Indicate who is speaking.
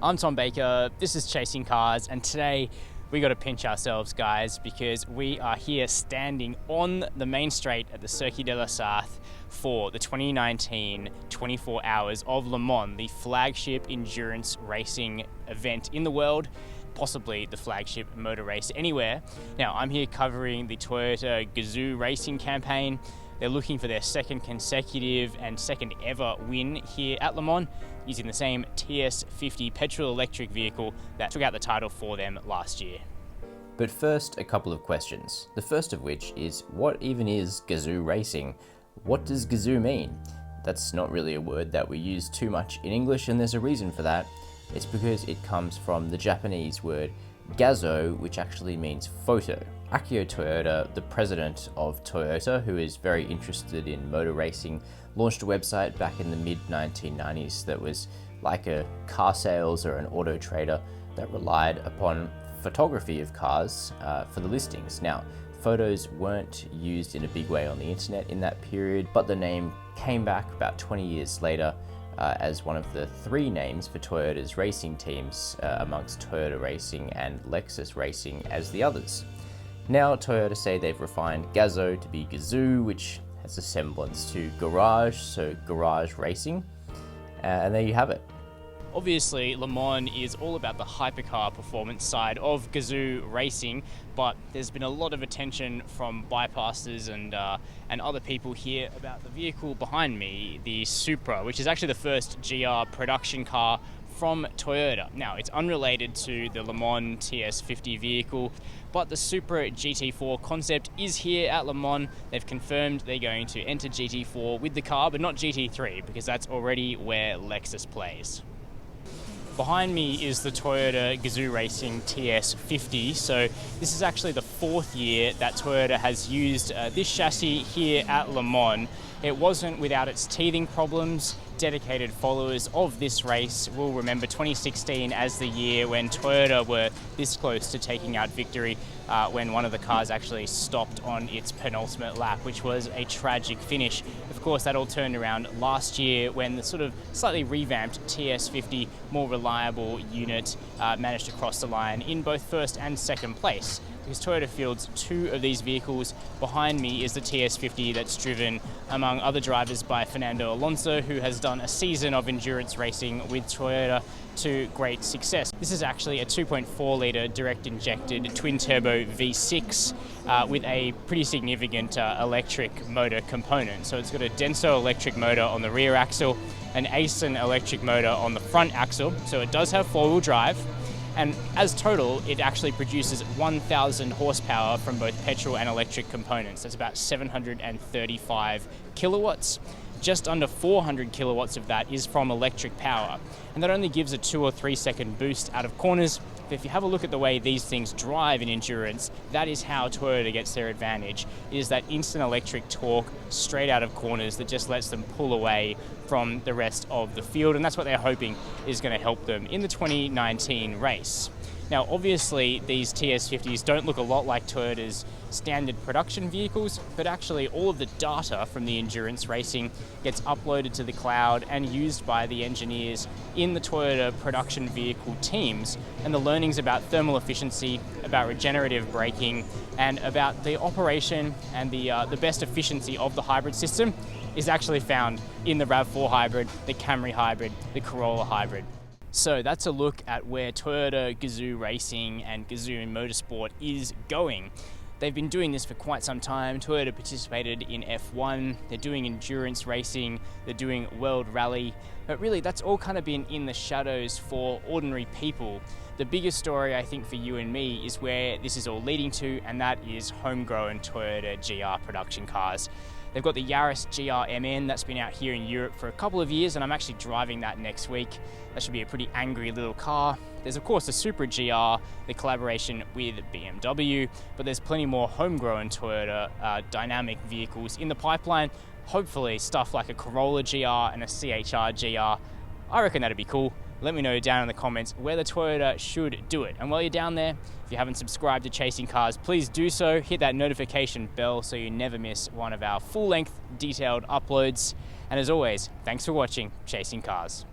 Speaker 1: I'm Tom Baker, this is Chasing Cars, and today we got to pinch ourselves, guys, because we are here standing on the main straight at the Circuit de la Sarthe for the 2019 24 Hours of Le Mans, the flagship endurance racing event in the world, possibly the flagship motor race anywhere. Now, I'm here covering the Toyota Gazoo Racing campaign. They're looking for their second consecutive and second ever win here at Le Mans, using the same TS050 petrol electric vehicle that took out the title for them last year.
Speaker 2: But first, a couple of questions. The first of which is, what even is Gazoo Racing? What does Gazoo mean? That's not really a word that we use too much in English, and there's a reason for that. It's because it comes from the Japanese word Gazoo, which actually means photo. Akio Toyoda, the president of Toyota, who is very interested in motor racing, launched a website back in the mid-1990s that was like a car sales or an auto trader that relied upon photography of cars for the listings. Now, photos weren't used in a big way on the internet in that period, but the name came back about 20 years later as one of the three names for Toyota's racing teams, amongst Toyota Racing and Lexus Racing as the others. Now, Toyota say they've refined Gazoo to be Gazoo, which has a semblance to garage, so garage racing, and there you have it.
Speaker 1: Obviously, Le Mans is all about the hypercar performance side of Gazoo Racing, but there's been a lot of attention from bypassers and other people here about the vehicle behind me, the Supra, which is actually the first GR production car from Toyota. Now, it's unrelated to the Le Mans TS050 vehicle, but the Supra GT4 concept is here at Le Mans. They've confirmed they're going to enter GT4 with the car, but not GT3, because that's already where Lexus plays. Behind me is the Toyota Gazoo Racing TS050. So this is actually the fourth year that Toyota has used this chassis here at Le Mans. It wasn't without its teething problems. Dedicated followers of this race will remember 2016 as the year when Toyota were this close to taking out victory when one of the cars actually stopped on its penultimate lap, which was a tragic finish. Of course, that all turned around last year when the sort of slightly revamped TS050, more reliable unit, managed to cross the line in both first and second place, because Toyota fields two of these vehicles. Behind me is the TS050 that's driven, among other drivers, by Fernando Alonso, who has done a season of endurance racing with Toyota to great success. This is actually a 2.4 litre direct injected twin turbo V6 with a pretty significant electric motor component. So it's got a Denso electric motor on the rear axle, an Aisin electric motor on the front axle, so it does have four-wheel drive. And as total, it actually produces 1,000 horsepower from both petrol and electric components. That's about 735 kilowatts. Just under 400 kilowatts of that is from electric power. And that only gives a 2 or 3 second boost out of corners. But if you have a look at the way these things drive in endurance, that is how Toyota gets their advantage. It is that instant electric torque straight out of corners that just lets them pull away from the rest of the field, and that's what they're hoping is going to help them in the 2019 race. Now, obviously, these TS050s don't look a lot like Toyota's standard production vehicles, but actually all of the data from the endurance racing gets uploaded to the cloud and used by the engineers in the Toyota production vehicle teams. And the learnings about thermal efficiency, about regenerative braking, and about the operation and the best efficiency of the hybrid system is actually found in the RAV4 hybrid, the Camry hybrid, the Corolla hybrid. So that's a look at where Toyota Gazoo Racing and Gazoo Motorsport is going. They've been doing this for quite some time. Toyota participated in F1, they're doing endurance racing, they're doing World Rally, but really that's all kind of been in the shadows for ordinary people. The biggest story, I think, for you and me is where this is all leading to, and that is homegrown Toyota GR production cars. They've got the Yaris GR MN that's been out here in Europe for a couple of years, and I'm actually driving that next week. That should be a pretty angry little car. There's of course the Supra GR, the collaboration with BMW, but there's plenty more homegrown Toyota dynamic vehicles in the pipeline. Hopefully stuff like a Corolla GR and a CHR GR. I reckon that'd be cool. Let me know down in the comments whether Toyota should do it. And while you're down there, if you haven't subscribed to Chasing Cars, please do so. Hit that notification bell so you never miss one of our full-length, detailed uploads. And as always, thanks for watching Chasing Cars.